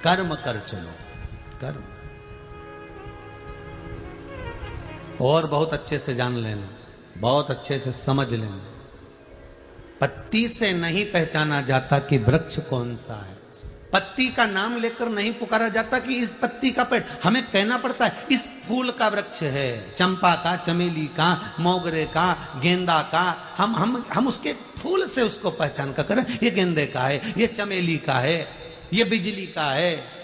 कर्म कर चलो, कर्म। और बहुत अच्छे से जान लेना, बहुत अच्छे से समझ लेना, पत्ती से नहीं पहचाना जाता कि वृक्ष कौन सा है। पत्ती का नाम लेकर नहीं पुकारा जाता कि इस पत्ती का पेड़, हमें कहना पड़ता है इस फूल का वृक्ष है, चंपा का, चमेली का, मोगरे का, गेंदा का। हम उसके फूल से उसको पहचान कर करें, ये गेंदे का है, ये चमेली का है, ये बिजली का है।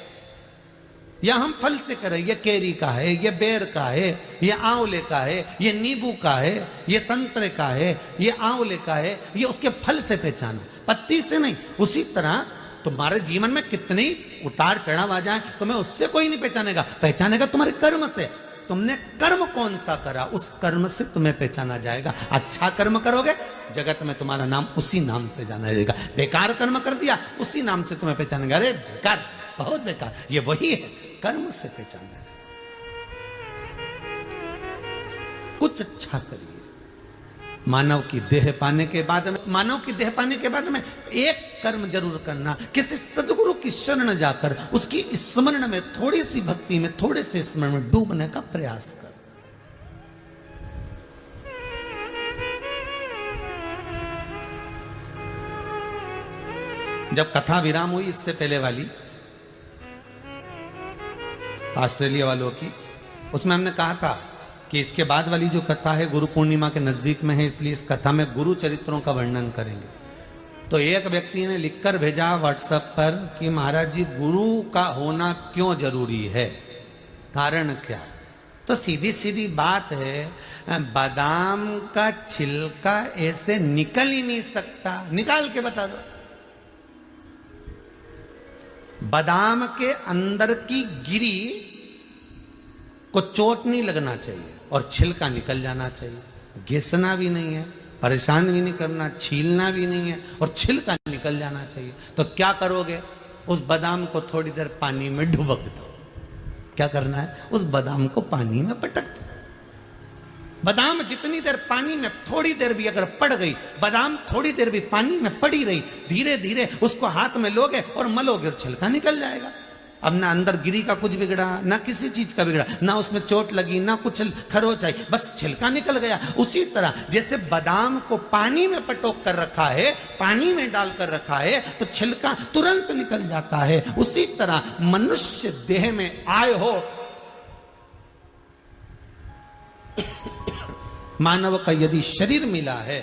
या हम फल से करें, ये केरी का है, ये बेर का है, ये आंवले का है, ये नींबू का है, ये संतरे का है, ये आंवले का है। ये उसके फल से पहचानो, पत्ती से नहीं। उसी तरह तुम्हारे जीवन में कितनी उतार चढ़ाव आ जाए, तुम्हें उससे कोई नहीं पहचानेगा, पहचानेगा तुम्हारे कर्म से। तुमने कर्म कौन सा करा, उस कर्म से तुम्हें पहचाना जाएगा। अच्छा कर्म करोगे, जगत में तुम्हारा नाम उसी नाम से जाना जाएगा। बेकार कर्म कर दिया, उसी नाम से तुम्हें पहचानेगा, अरे बेकार, बहुत बेकार। ये वही है, कर्म से पहचानना है। कुछ अच्छा करिए। मानव की देह पाने के बाद में, मानव की देह पाने के बाद में एक कर्म जरूर करना, किसी सदगुरु की शरण जाकर उसकी स्मरण में, थोड़ी सी भक्ति में, थोड़े से स्मरण में डूबने का प्रयास कर। जब कथा विराम हुई, इससे पहले वाली ऑस्ट्रेलिया वालों की, उसमें हमने कहा था कि इसके बाद वाली जो कथा है गुरु पूर्णिमा के नजदीक में है, इसलिए इस कथा में गुरु चरित्रों का वर्णन करेंगे। तो एक व्यक्ति ने लिखकर भेजा व्हाट्सएप पर कि महाराज जी, गुरु का होना क्यों जरूरी है, कारण क्या है? तो सीधी सीधी बात है, बादाम का छिलका ऐसे निकल ही नहीं सकता, निकाल के बता दो। बादाम के अंदर की गिरी को चोट नहीं लगना चाहिए और छिलका निकल जाना चाहिए। घिसना भी नहीं है, परेशान भी नहीं करना, छीलना भी नहीं है, और छिलका निकल जाना चाहिए। तो क्या करोगे? उस बादाम को थोड़ी देर पानी में डुबक दो। क्या करना है? उस बादाम को पानी में पटक दो। बादाम जितनी देर पानी में, थोड़ी देर भी अगर पड़ गई, बादाम थोड़ी देर भी पानी में पड़ी रही, धीरे धीरे उसको हाथ में लोगे और मलोगे और छिलका निकल जाएगा। अब ना अंदर गिरी का कुछ बिगड़ा, ना किसी चीज का बिगड़ा, ना उसमें चोट लगी, ना कुछ खरोच आई, बस छिलका निकल गया। उसी तरह जैसे बादाम को पानी में पटोक कर रखा है, पानी में डाल कर रखा है, तो छिलका तुरंत निकल जाता है। उसी तरह मनुष्य देह में आए हो, मानव का यदि शरीर मिला है,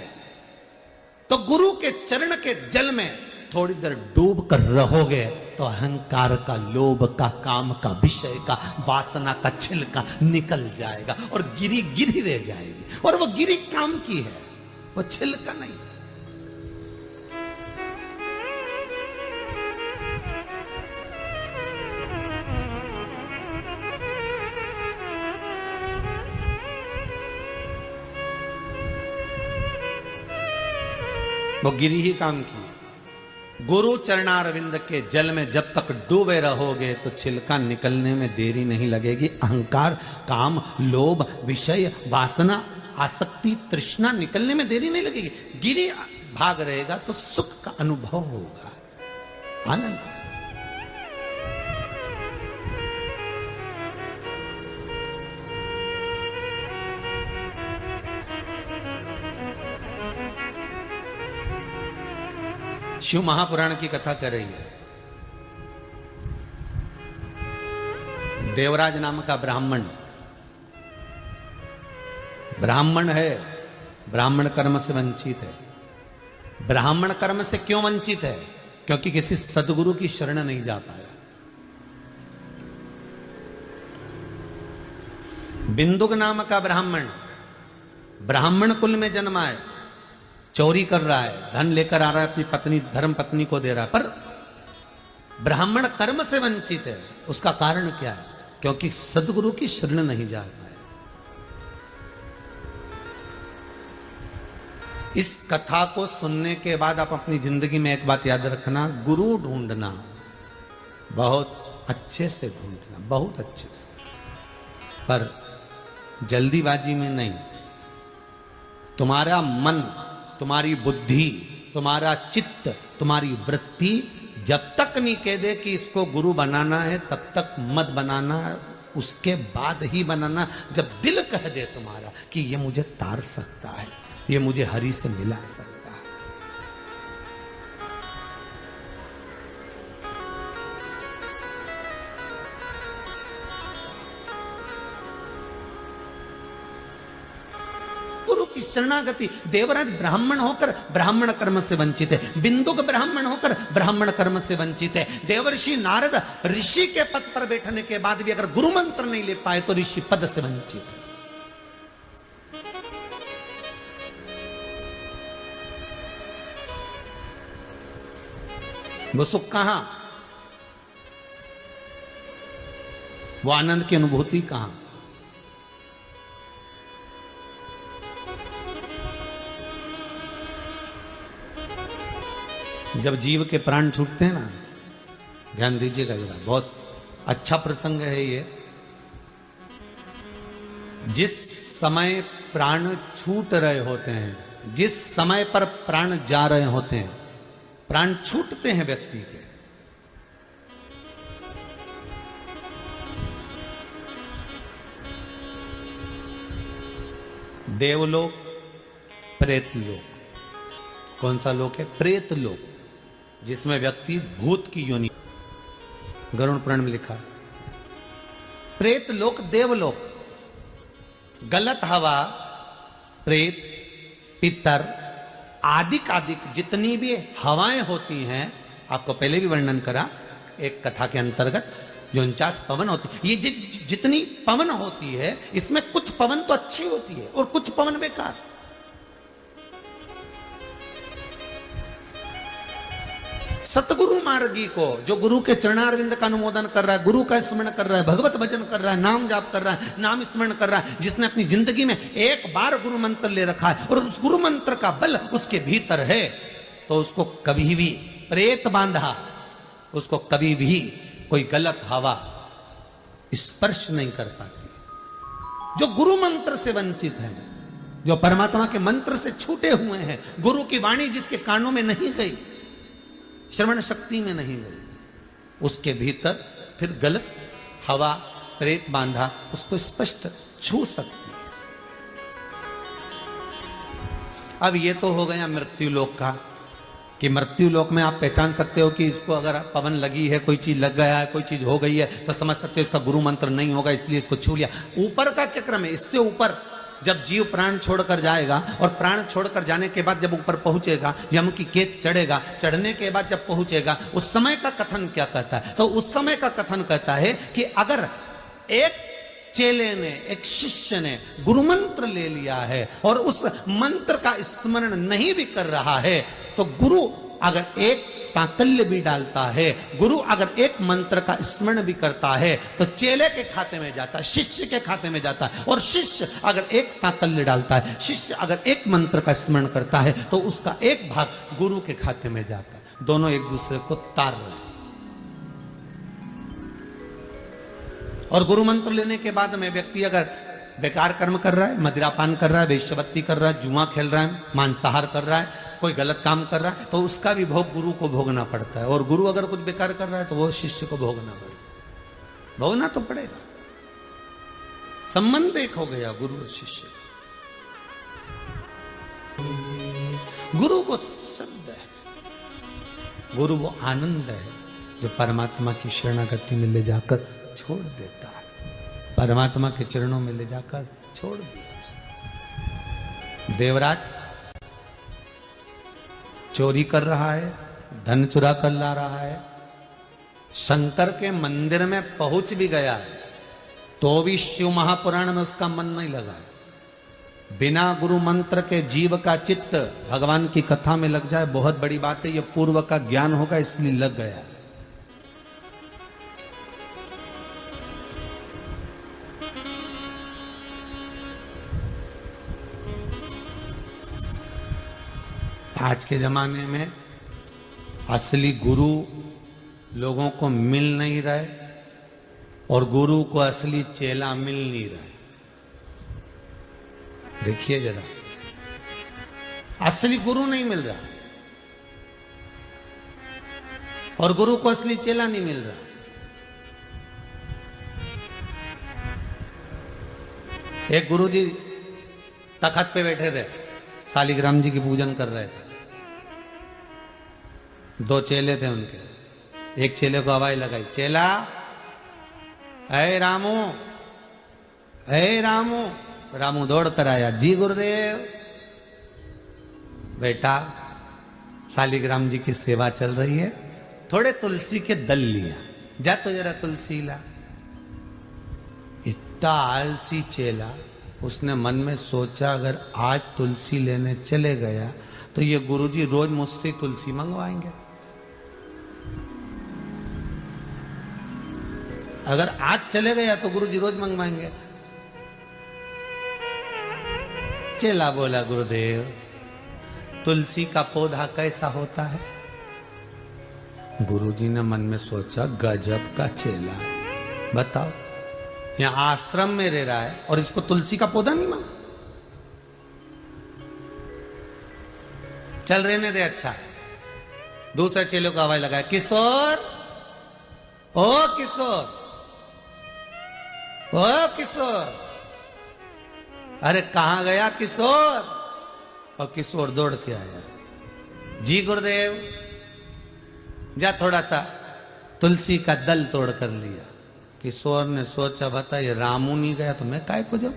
तो गुरु के चरण के जल में थोड़ी देर डूब कर रहोगे तो अहंकार का, लोभ का, काम का, विषय का, वासना का छिलका निकल जाएगा और गिरी गिरी रह जाएगी। और वो गिरी काम की है, वो छिलका नहीं। वो गिरी ही काम की। गुरु चरणारविंद के जल में जब तक डूबे रहोगे तो छिलका निकलने में देरी नहीं लगेगी। अहंकार, काम, लोभ, विषय, वासना, आसक्ति, तृष्णा निकलने में देरी नहीं लगेगी। गिरी भाग रहेगा तो सुख का अनुभव होगा, आनंद। शिव महापुराण की कथा कर रही है। देवराज नाम का ब्राह्मण, ब्राह्मण है, ब्राह्मण कर्म से वंचित है। ब्राह्मण कर्म से क्यों वंचित है? क्योंकि किसी सदगुरु की शरण नहीं जा पाया। बिंदुक नाम का ब्राह्मण, ब्राह्मण कुल में जन्मा है, चोरी कर रहा है, धन लेकर आ रहा है, अपनी पत्नी, धर्म पत्नी को दे रहा है, पर ब्राह्मण कर्म से वंचित है। उसका कारण क्या है? क्योंकि सदगुरु की शरण नहीं जा पाया। इस कथा को सुनने के बाद आप अपनी जिंदगी में एक बात याद रखना, गुरु ढूंढना, बहुत अच्छे से ढूंढना, बहुत अच्छे से, पर जल्दीबाजी में नहीं। तुम्हारा मन, तुम्हारी बुद्धि, तुम्हारा चित्त, तुम्हारी वृत्ति जब तक नहीं कह दे कि इसको गुरु बनाना है तब तक मत बनाना, उसके बाद ही बनाना। जब दिल कह दे तुम्हारा कि ये मुझे तार सकता है, ये मुझे हरि से मिला सकता है। गुरु की शरणागति। देवराज ब्राह्मण होकर ब्राह्मण कर्म से वंचित है, बिंदुक ब्राह्मण होकर ब्राह्मण कर्म से वंचित है। देवर्षि नारद ऋषि के पद पर बैठने के बाद भी अगर गुरु मंत्र नहीं ले पाए तो ऋषि पद से वंचित है। वो सुख कहां, वो आनंद की अनुभूति कहां? जब जीव के प्राण छूटते हैं ना, ध्यान दीजिएगा जरा, बहुत अच्छा प्रसंग है ये। जिस समय प्राण छूट रहे होते हैं, जिस समय पर प्राण जा रहे होते हैं, प्राण छूटते हैं व्यक्ति के, देवलोक, प्रेतलोक। कौन सा लोक है? प्रेतलोक, जिसमें व्यक्ति भूत की योनि, गरुड़ पुराण में लिखा। प्रेतलोक, देवलोक, गलत हवा, प्रेत, पितर, आदिक आदिक जितनी भी हवाएं होती हैं, आपको पहले भी वर्णन करा एक कथा के अंतर्गत, जो 49 पवन होती, ये जितनी पवन होती है, इसमें कुछ पवन तो अच्छी होती है और कुछ पवन बेकार। सतगुरु मार्गी को, जो गुरु के चरणारविंद का अनुमोदन कर रहा है, गुरु का स्मरण कर रहा है, भगवत भजन कर रहा है, नाम जाप कर रहा है, नाम स्मरण कर रहा है, जिसने अपनी जिंदगी में एक बार गुरु मंत्र ले रखा है और उस गुरु मंत्र का बल उसके भीतर है, तो उसको कभी भी प्रेत बांधा, उसको कभी भी कोई गलत हवा स्पर्श नहीं कर पाती। जो गुरु मंत्र से वंचित है, जो परमात्मा के मंत्र से छूटे हुए हैं, गुरु की वाणी जिसके कानों में नहीं गई, श्रवण शक्ति में नहीं गई, उसके भीतर फिर गलत हवा, प्रेत बांधा उसको स्पष्ट छू सकती है। अब ये तो हो गया मृत्यु लोक का, कि मृत्यु लोक में आप पहचान सकते हो कि इसको अगर पवन लगी है, कोई चीज लग गया है, कोई चीज हो गई है, तो समझ सकते हो इसका गुरु मंत्र नहीं होगा, इसलिए इसको छू लिया। ऊपर का क्या क्रम है? इससे ऊपर जब जीव प्राण छोड़कर जाएगा, और प्राण छोड़कर जाने के बाद जब ऊपर पहुंचेगा, यम की केत चढ़ेगा, चढ़ने के बाद जब पहुंचेगा, उस समय का कथन क्या कहता है? तो उस समय का कथन कहता है कि अगर एक चेले ने, एक शिष्य ने गुरु मंत्र ले लिया है और उस मंत्र का स्मरण नहीं भी कर रहा है, तो गुरु अगर एक सांकल्य भी डालता है, गुरु अगर एक मंत्र का स्मरण भी करता है, तो चेले के खाते में जाता है, शिष्य के खाते में जाता है। और शिष्य अगर एक सांकल्य डालता है, शिष्य अगर एक मंत्र का स्मरण करता है, तो उसका एक भाग गुरु के खाते में जाता है। दोनों एक दूसरे को तार रहे हैं। और गुरु मंत्र लेने के बाद में व्यक्ति अगर बेकार कर्म कर रहा है, मदिरापान कर रहा है, वेश्यावृत्ति कर रहा है, जुआ खेल रहा है, मांसाहार कर रहा है, कोई गलत काम कर रहा है, तो उसका भी भोग गुरु को भोगना पड़ता है। और गुरु अगर कुछ बेकार कर रहा है तो वो शिष्य को भोगना पड़ेगा, भोगना तो पड़ेगा। संबंध एक हो गया गुरु और शिष्य। गुरु वो शब्द है, गुरु वो आनंद है जो परमात्मा की शरणागति में ले जाकर छोड़ देता है, परमात्मा के चरणों में ले जाकर छोड़ दिया। देवराज चोरी कर रहा है, धन चुरा कर ला रहा है, शंकर के मंदिर में पहुंच भी गया है, तो भी शिव महापुराण में उसका मन नहीं लगा है। बिना गुरु मंत्र के जीव का चित्त भगवान की कथा में लग जाए बहुत बड़ी बात है। यह पूर्व का ज्ञान होगा, इसलिए लग गया। आज के जमाने में असली गुरु लोगों को मिल नहीं रहे और गुरु को असली चेला मिल नहीं रहे। देखिए जरा, असली गुरु नहीं मिल रहा और गुरु को असली चेला नहीं मिल रहा। एक गुरुजी तखत पे बैठे थे, शालिग्राम जी की पूजन कर रहे थे। दो चेले थे उनके। एक चेले को आवाज लगाई, चेला, ऐ रामू, ऐ रामू। रामू दौड़ कर आया, जी गुरुदेव। बेटा, शालिग्राम जी की सेवा चल रही है, थोड़े तुलसी के दल लिया, जा तो जरा तुलसी ला। इतना आलसी चेला, उसने मन में सोचा अगर आज तुलसी लेने चले गया तो ये गुरुजी रोज मुझसे तुलसी मंगवाएंगे। अगर आज चले गया तो गुरुजी रोज मंगवाएंगे। चेला बोला, गुरुदेव, तुलसी का पौधा कैसा होता है? गुरुजी ने मन में सोचा, गजब का चेला, बताओ, यहां आश्रम में रह रहा है और इसको तुलसी का पौधा नहीं मांग। चल रहने दे, अच्छा। दूसरे चेले को आवाज लगाया, किशोर, ओ किशोर, ओ किशोर। अरे कहां गया किशोर? और किशोर दौड़ के आया, जी गुरुदेव। जा थोड़ा सा तुलसी का दल तोड़ कर लिया। किशोर ने सोचा, बता, ये रामू नहीं गया तो मैं काय को जाऊं?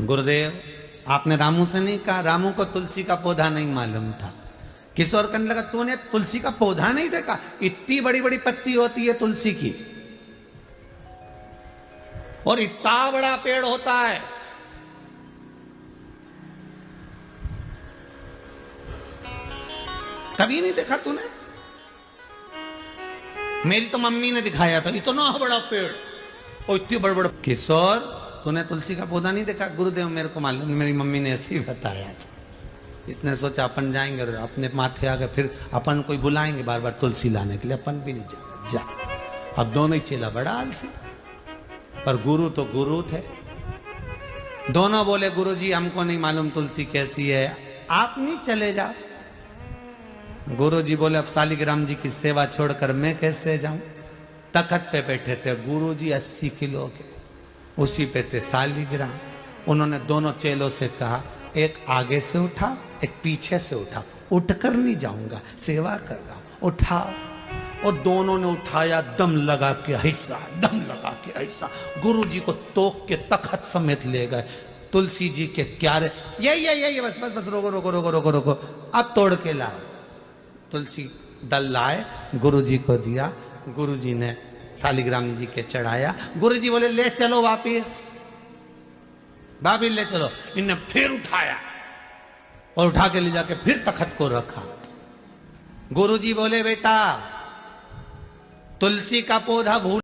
गुरुदेव, आपने रामू से नहीं कहा? रामू को तुलसी का पौधा नहीं मालूम था। किशोर कहने लगा, तूने तुलसी का पौधा नहीं देखा? इतनी बड़ी बड़ी पत्ती होती है तुलसी की और इतना बड़ा पेड़ होता है। कभी नहीं देखा तूने? मेरी तो मम्मी ने दिखाया था, इतना बड़ा पेड़ और इतने बड़े बड़े। किशोर, तूने तुलसी का पौधा नहीं देखा? गुरुदेव, मेरे को मालूम, मेरी मम्मी ने ऐसे ही बताया था। इसने सोचा अपन जाएंगे और अपने माथे आ गए, फिर अपन कोई बुलाएंगे बार बार तुलसी लाने के लिए, अपन भी नहीं जाएंगे। जा। अब दोनों ही चेला बड़ा आलसी, पर गुरु तो गुरु थे। दोनों बोले, गुरुजी हमको नहीं मालूम तुलसी कैसी है, आप नहीं चले जाओ। गुरुजी बोले, अब शालिग्राम जी की सेवा छोड़कर मैं कैसे जाऊं? तखत पे बैठे थे गुरुजी 80 किलो के, उसी पे थे शालिग्राम। उन्होंने दोनों चेलों से कहा, एक आगे से उठा, एक पीछे से उठा। उठकर नहीं जाऊंगा, सेवा कर रहा हूं, उठाओ। और दोनों ने उठाया, दम लगा के ऐसा, दम लगा के ऐसा, गुरुजी को तोक के तखत समेत ले गए। तुलसी जी के क्यारे, ये बस बस बस, रोको रोको रोको रोको रोको, अब तोड़ के लाओ। तुलसी दल लाए, गुरुजी को दिया। गुरुजी ने शालिग्राम जी के चढ़ाया। गुरुजी बोले, ले चलो वापिस, भाभी ले चलो। इनने फिर उठाया और उठा के ले जाके फिर तखत को रखा। गुरुजी बोले, बेटा, तुलसी का पौधा भूल